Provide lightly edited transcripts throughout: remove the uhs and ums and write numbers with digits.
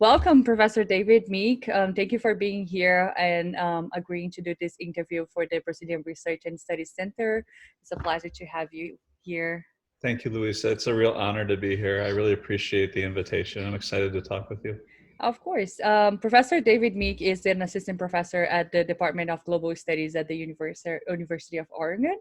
Welcome, Professor David Meek. Thank you for being here and agreeing to do this interview for the Brazilian Research and Studies Center. It's a pleasure to have you here. Thank you, Luísa. It's a real honor to be here. I really appreciate the invitation. I'm excited to talk with you. Of course. Professor David Meek is an assistant professor at the Department of Global Studies at the University of Oregon.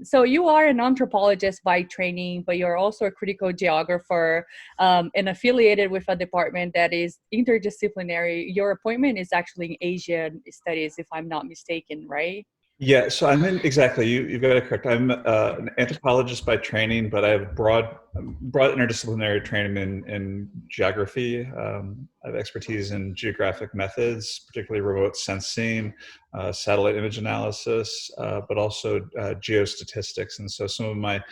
So you are an anthropologist by training, but you're also a critical geographer and affiliated with a department that is interdisciplinary. Your appointment is actually in Asian studies, if I'm not mistaken, right? Yeah, so exactly, you've got it correct. I'm an anthropologist by training, but I have broad interdisciplinary training in geography. I have expertise in geographic methods, particularly remote sensing, satellite image analysis, but also geostatistics. And so some of my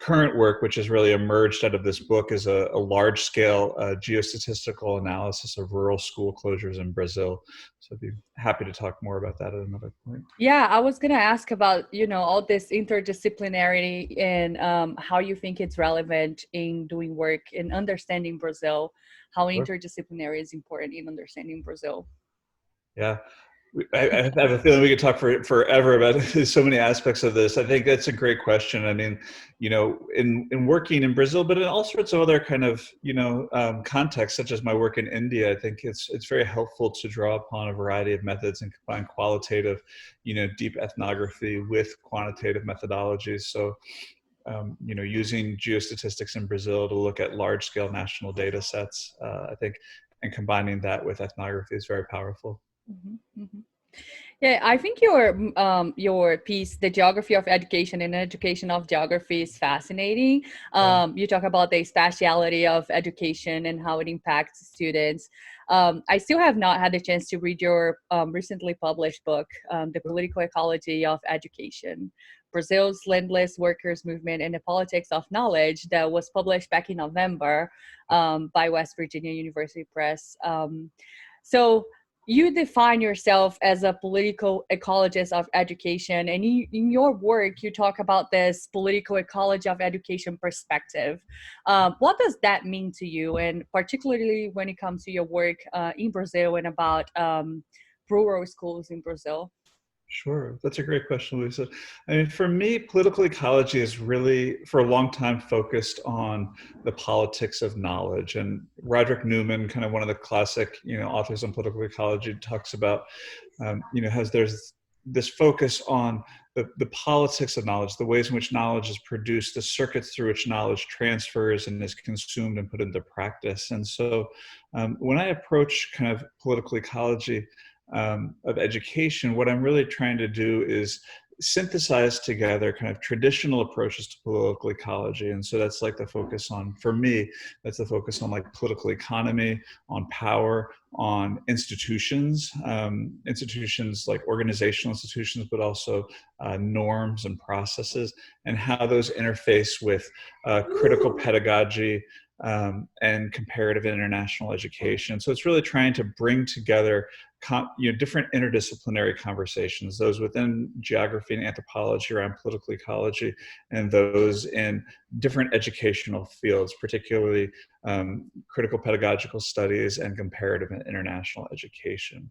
current work, which has really emerged out of this book, is a large-scale geostatistical analysis of rural school closures in Brazil. So I'd be happy to talk more about that at another point. Yeah, I was going to ask about, all this interdisciplinarity and how you think it's relevant in doing work in understanding Brazil, how Sure. interdisciplinary is important in understanding Brazil. Yeah. I have a feeling we could talk forever about so many aspects of this. I think that's a great question. I mean, in working in Brazil, but in all sorts of other kind of, contexts, such as my work in India, I think it's very helpful to draw upon a variety of methods and combine qualitative, deep ethnography with quantitative methodologies. So, using geostatistics in Brazil to look at large-scale national data sets, I think, and combining that with ethnography is very powerful. Mm-hmm, mm-hmm. Yeah, I think your piece, The Geography of Education and Education of Geography, is fascinating. You talk about the spatiality of education and how it impacts students. I still have not had the chance to read your recently published book, The Political Ecology of Education, Brazil's Landless Workers Movement and the Politics of Knowledge, that was published back in November by West Virginia University Press. So you define yourself as a political ecologist of education, and in your work, you talk about this political ecology of education perspective. What does that mean to you, and particularly when it comes to your work in Brazil and about rural schools in Brazil? Sure, that's a great question, Luísa. I mean, for me, political ecology is really, for a long time, focused on the politics of knowledge. And Roderick Newman, kind of one of the classic, authors on political ecology, talks about, there's this focus on the politics of knowledge, the ways in which knowledge is produced, the circuits through which knowledge transfers and is consumed and put into practice. And so, when I approach kind of political ecology of education, what I'm really trying to do is synthesize together kind of traditional approaches to political ecology. And so that's like the focus on, for me, that's the focus on like political economy, on power, on institutions, institutions like organizational institutions, but also norms and processes, and how those interface with critical pedagogy and comparative international education. So it's really trying to bring together different interdisciplinary conversations, those within geography and anthropology around political ecology, and those in different educational fields, particularly critical pedagogical studies and comparative and international education.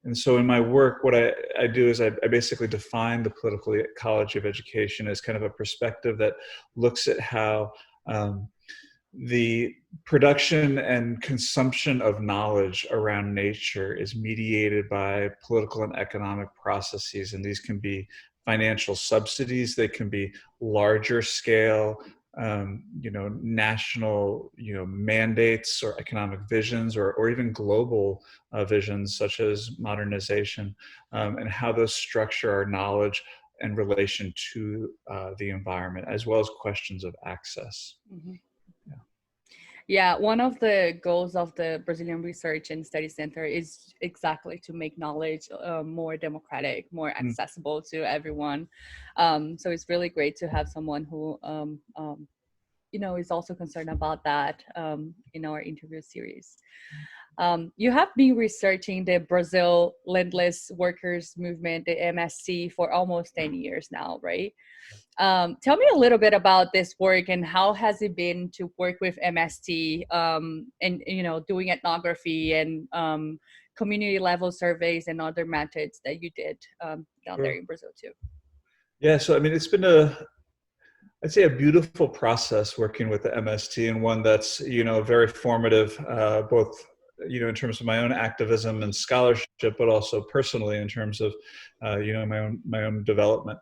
And so in my work, what I do is I basically define the political ecology of education as kind of a perspective that looks at how the production and consumption of knowledge around nature is mediated by political and economic processes. And these can be financial subsidies, they can be larger scale, national, mandates or economic visions, or even global visions such as modernization, and how those structure our knowledge in relation to the environment, as well as questions of access. Mm-hmm. Yeah, one of the goals of the Brazilian Research and Study Center is exactly to make knowledge more democratic, more accessible to everyone. So it's really great to have someone who, is also concerned about that in our interview series. You have been researching the Brazil Landless Workers Movement, the MST, for almost 10 years now, right? Tell me a little bit about this work and how has it been to work with MST and doing ethnography and community level surveys and other methods that you did down there Sure. in Brazil too. Yeah, so I mean, it's been I'd say a beautiful process working with the MST, and one that's, very formative, both, in terms of my own activism and scholarship, but also personally in terms of, my own development.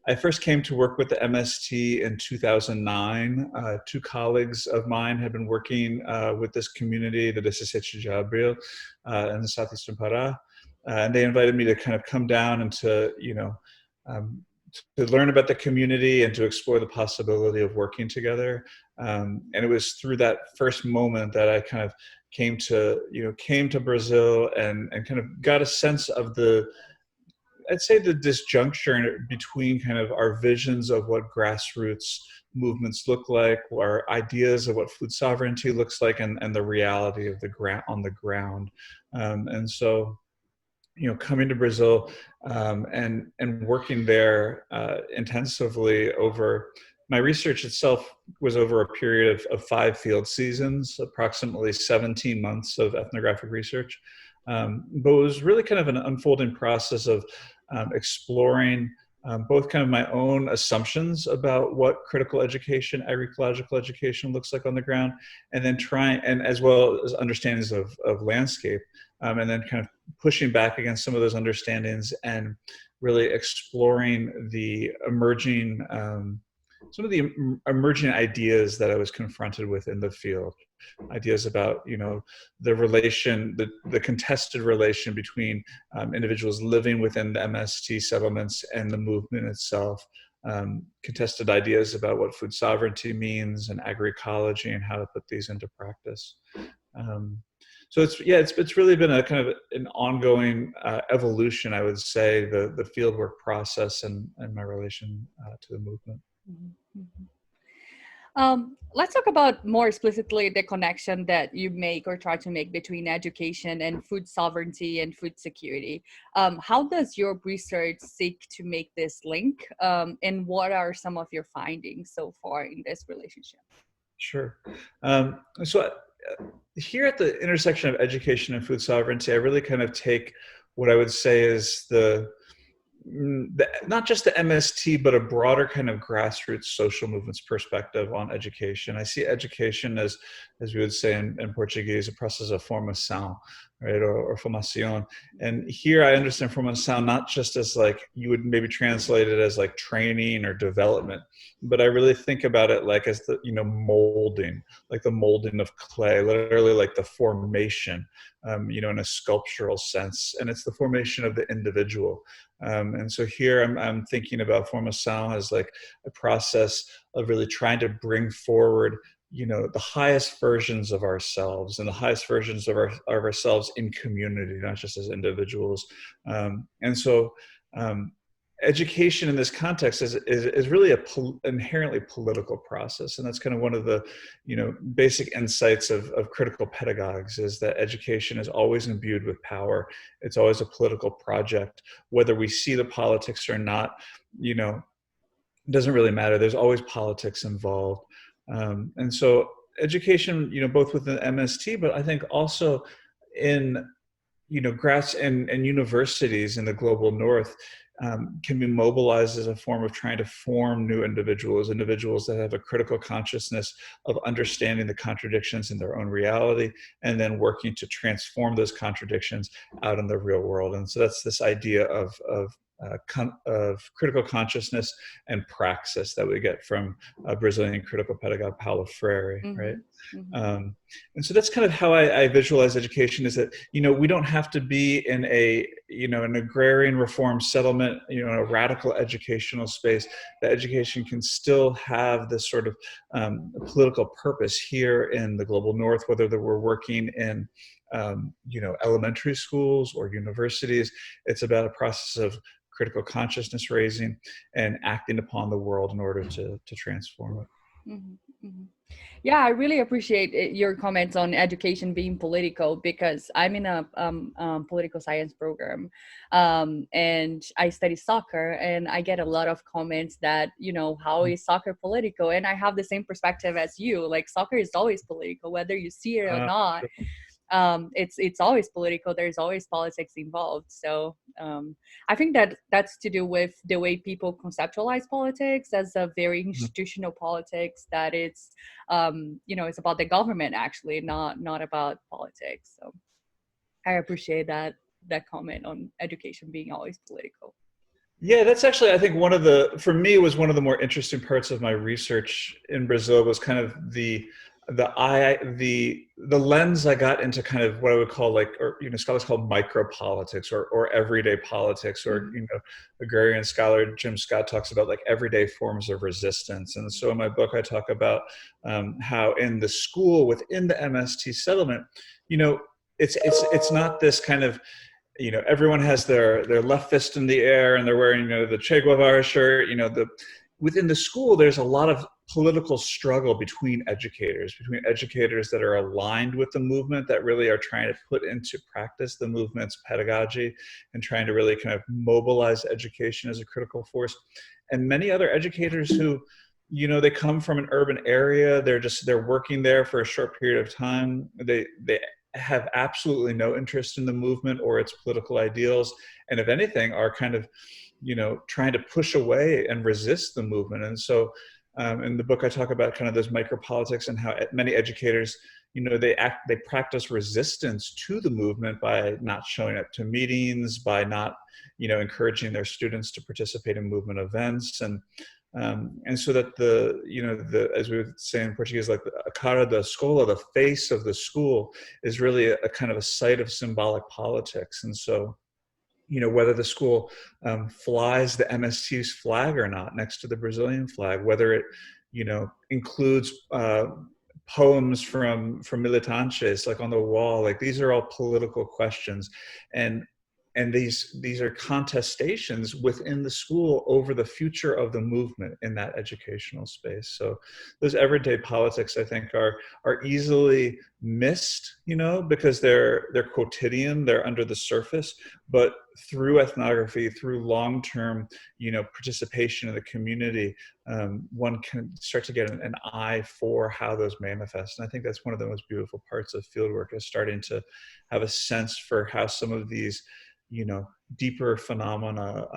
I first came to work with the MST in 2009. Two colleagues of mine had been working with this community, the 17 de Abril, in the southeastern Pará, and they invited me to kind of come down and to, um, to learn about the community and to explore the possibility of working together. And it was through that first moment that I kind of came to Brazil and kind of got a sense of I'd say the disjuncture between kind of our visions of what grassroots movements look like, our ideas of what food sovereignty looks like, and the reality of the ground on the ground. And so, coming to Brazil and working there intensively over my research itself was over a period of 5 field seasons, approximately 17 months of ethnographic research. But it was really kind of an unfolding process of exploring both kind of my own assumptions about what critical education, agroecological education looks like on the ground, and then trying, and as well as understandings of landscape, and then kind of pushing back against some of those understandings and really exploring the emerging, some of the emerging ideas that I was confronted with in the field. Ideas about, the relation, the contested relation between individuals living within the MST settlements and the movement itself. Contested ideas about what food sovereignty means and agroecology and how to put these into practice. So it's really been a kind of an ongoing evolution, I would say, the fieldwork process and my relation to the movement. Mm-hmm. Let's talk about more explicitly the connection that you make or try to make between education and food sovereignty and food security. How does your research seek to make this link? And what are some of your findings so far in this relationship? Sure. So here at the intersection of education and food sovereignty, I really kind of take what I would say is not just the MST, but a broader kind of grassroots social movements perspective on education. I see education as we would say in Portuguese, a process of formação, right, or formación. And here I understand formação not just as like you would maybe translate it as like training or development, but I really think about it like as the molding, like the molding of clay, literally like the formation, in a sculptural sense, and it's the formation of the individual. And so here I'm thinking about formação as like a process of really trying to bring forward, the highest versions of ourselves and the highest versions of ourselves in community, not just as individuals. And so education in this context is really inherently political process, and that's kind of one of the basic insights of critical pedagogues, is that education is always imbued with power. It's always a political project, whether we see the politics or not. It doesn't really matter. There's always politics involved, and so education, both within MST, but I think also in grass and universities in the global north, can be mobilized as a form of trying to form new individuals that have a critical consciousness of understanding the contradictions in their own reality, and then working to transform those contradictions out in the real world. And so that's this idea of critical consciousness and praxis that we get from a Brazilian critical pedagogue, Paula, right? Mm-hmm. And so that's kind of how I visualize education, is that, we don't have to be in an agrarian reform settlement, a radical educational space. That education can still have this sort of political purpose here in the global north, whether that we're working in elementary schools or universities. It's about a process of critical consciousness raising and acting upon the world in order to transform it. Mm-hmm. Mhm. Yeah, I really appreciate your comments on education being political, because I'm in a political science program, and I study soccer, and I get a lot of comments that, how is soccer political? And I have the same perspective as you. Like, soccer is always political, whether you see it or not. Sure. It's always political. There's always politics involved. So I think that that's to do with the way people conceptualize politics as a very Mhm. institutional politics, that it's about the government, actually, not about politics. So I appreciate that comment on education being always political. Yeah, that's actually, I think, for me, was one of the more interesting parts of my research in Brazil, was kind of the lens I got into kind of what I would call, like, or scholars call micropolitics, or everyday politics, or Mhm. agrarian scholar Jim Scott talks about, like, everyday forms of resistance. And so in my book I talk about how in the school, within the MST settlement, it's not this kind of, everyone has their left fist in the air and they're wearing, the Che Guevara shirt. Within the school, there's a lot of political struggle between educators that are aligned with the movement, that really are trying to put into practice the movement's pedagogy, and trying to really kind of mobilize education as a critical force. And many other educators who, they come from an urban area, they're working there for a short period of time. They have absolutely no interest in the movement or its political ideals, and if anything are kind of, trying to push away and resist the movement. And so in the book I talk about kind of those micropolitics, and how many educators, they practice resistance to the movement by not showing up to meetings, by not, encouraging their students to participate in movement events. And so that as we would say in Portuguese, like, a cara da escola, the face of the school, is really a kind of a site of symbolic politics. And so, whether the school flies the MST's flag or not next to the Brazilian flag, whether it, includes poems from militantes, like, on the wall, like, these are all political questions. And these are contestations within the school over the future of the movement in that educational space. So those everyday politics, I think, are easily missed, because they're quotidian, they're under the surface. But through ethnography, through long-term, participation in the community, one can start to get an eye for how those manifest. And I think that's one of the most beautiful parts of fieldwork, is starting to have a sense for how some of these, deeper phenomena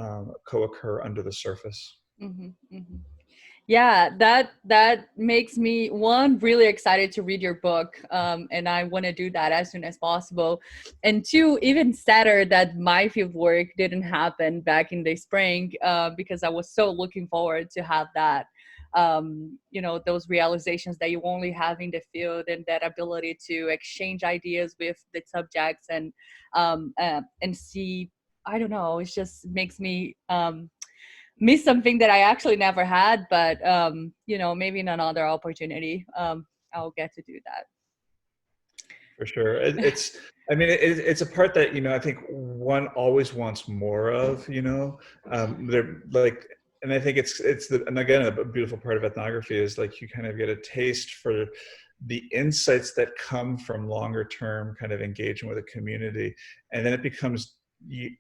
co-occur under the surface. Hmm. Hmm. Yeah, that makes me, one, really excited to read your book, and I want to do that as soon as possible. And two, even sadder that my field work didn't happen back in the spring, because I was so looking forward to have that, those realizations that you only have in the field, and that ability to exchange ideas with the subjects, and see. I don't know. It just makes me miss something that I actually never had, but maybe in another opportunity, I'll get to do that. For sure. I mean, it's a part that, I think one always wants more of, they're like, and I think and again, a beautiful part of ethnography is, like, you kind of get a taste for the insights that come from longer term kind of engagement with a community. And then it becomes, you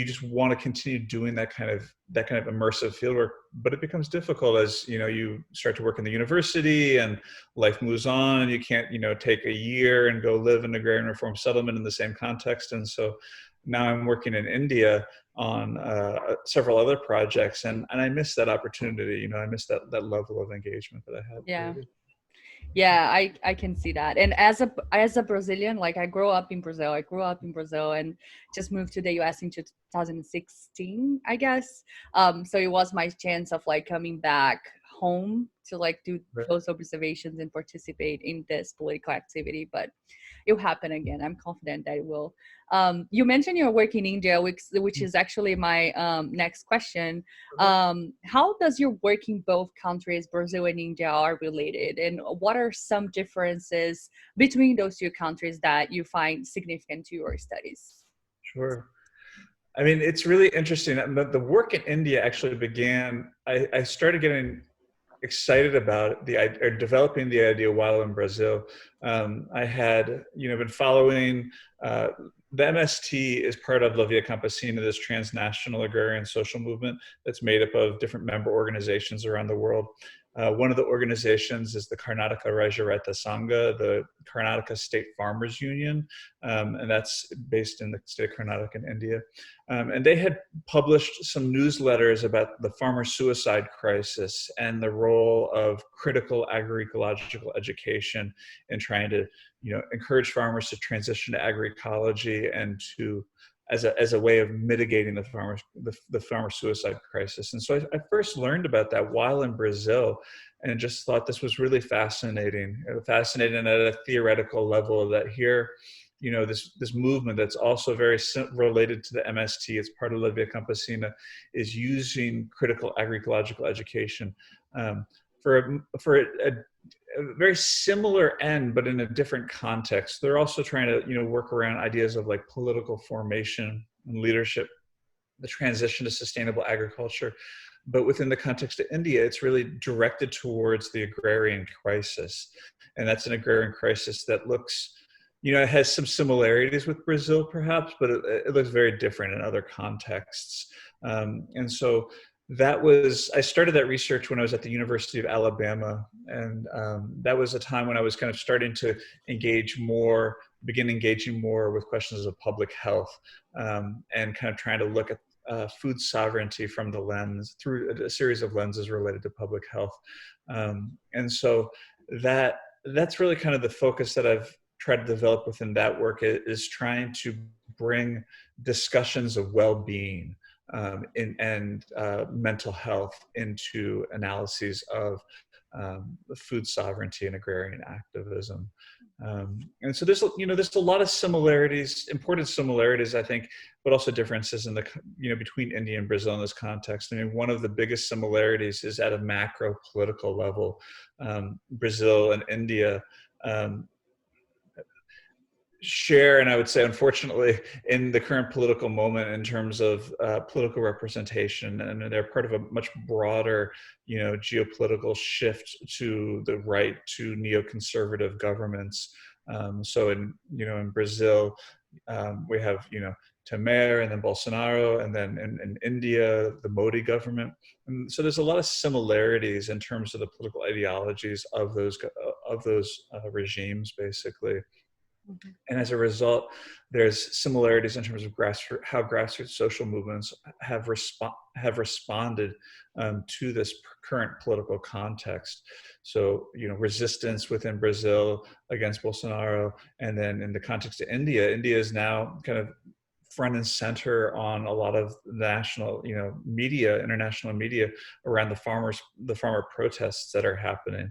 just want to continue doing that kind of immersive fieldwork, but it becomes difficult as, you start to work in the university and life moves on, and you can't, take a year and go live in an agrarian reform settlement in the same context. And so now I'm working in India on several other projects, and I miss that opportunity. I miss that level of engagement that I had. Yeah. Yeah, I can see that. And as a Brazilian, like, I grew up in Brazil. I grew up in Brazil and just moved to the US in 2016, I guess. So it was my chance of, like, coming back home to, like, do Right. close observations and participate in this political activity. But it'll happen again. I'm confident that it will. You mentioned your work in India, which is actually my next question. How does your work in both countries, Brazil and India, are related? And what are some differences between those two countries that you find significant to your studies? Sure. I mean, it's really interesting. The work in India actually began, I started getting excited about developing the idea while in Brazil. I had, been following, the MST is part of La Via Campesina, this transnational agrarian social movement that's made up of different member organizations around the world. One of the organizations is the Karnataka Rajarata Sangha, the Karnataka State Farmers Union, and that's based in the state of Karnataka in India. And they had published some newsletters about the farmer suicide crisis and the role of critical agroecological education in trying to, encourage farmers to transition to agroecology and to as a way of mitigating the farmer suicide crisis. And so I first learned about that while in Brazil, and just thought this was really fascinating at a theoretical level, that here, this movement that's also very related to the MST, it's part of La Via Campesina, is using critical agroecological education for a very similar end, but in a different context. They're also trying to, work around ideas of like political formation and leadership, the transition to sustainable agriculture. But within the context of India, it's really directed towards the agrarian crisis. And that's an agrarian crisis that looks, it has some similarities with Brazil perhaps, but it looks very different in other contexts. And so I started that research when I was at the University of Alabama. And that was a time when I was kind of starting to begin engaging more with questions of public health, and kind of trying to look at food sovereignty from the lens, through a series of lenses related to public health. And so that's really kind of the focus that I've tried to develop within that work, is trying to bring discussions of well-being and mental health into analyses of food sovereignty and agrarian activism. And so there's a lot of similarities, important similarities, I think, but also differences in between India and Brazil in this context. I mean, one of the biggest similarities is at a macro political level. Brazil and India share, and I would say, unfortunately, in the current political moment, in terms of political representation, and they're part of a much broader, geopolitical shift to the right, to neoconservative governments. So in Brazil, we have Temer, and then Bolsonaro, and then in India, the Modi government. And so there's a lot of similarities in terms of the political ideologies of those regimes, basically. Mm-hmm. And as a result, there's similarities in terms of how grassroots social movements have responded to this current political context. So, resistance within Brazil against Bolsonaro, and then in the context of India is now kind of front and center on a lot of national, media, international media around the farmer protests that are happening.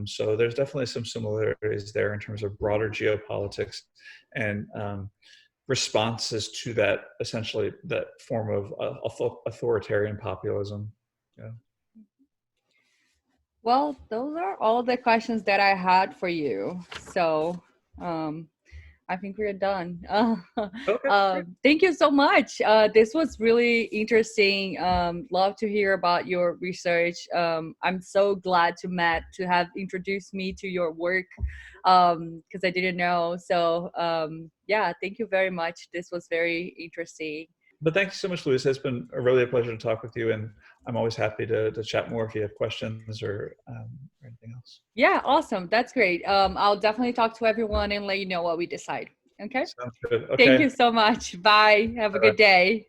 So there's definitely some similarities there in terms of broader geopolitics and responses to that, essentially that form of authoritarian populism. Yeah. Well, those are all the questions that I had for you. So I think we're done. Okay. Thank you so much. This was really interesting. Love to hear about your research. I'm so glad to have introduced me to your work, because I didn't know. So yeah, thank you very much. This was very interesting. But thank you so much, Luísa. It's been really a pleasure to talk with you, and I'm always happy to chat more if you have questions or anything else. Yeah, awesome. That's great. I'll definitely talk to everyone and let you know what we decide. Okay. Sounds good. Okay. Thank you so much. Bye. Have a good day.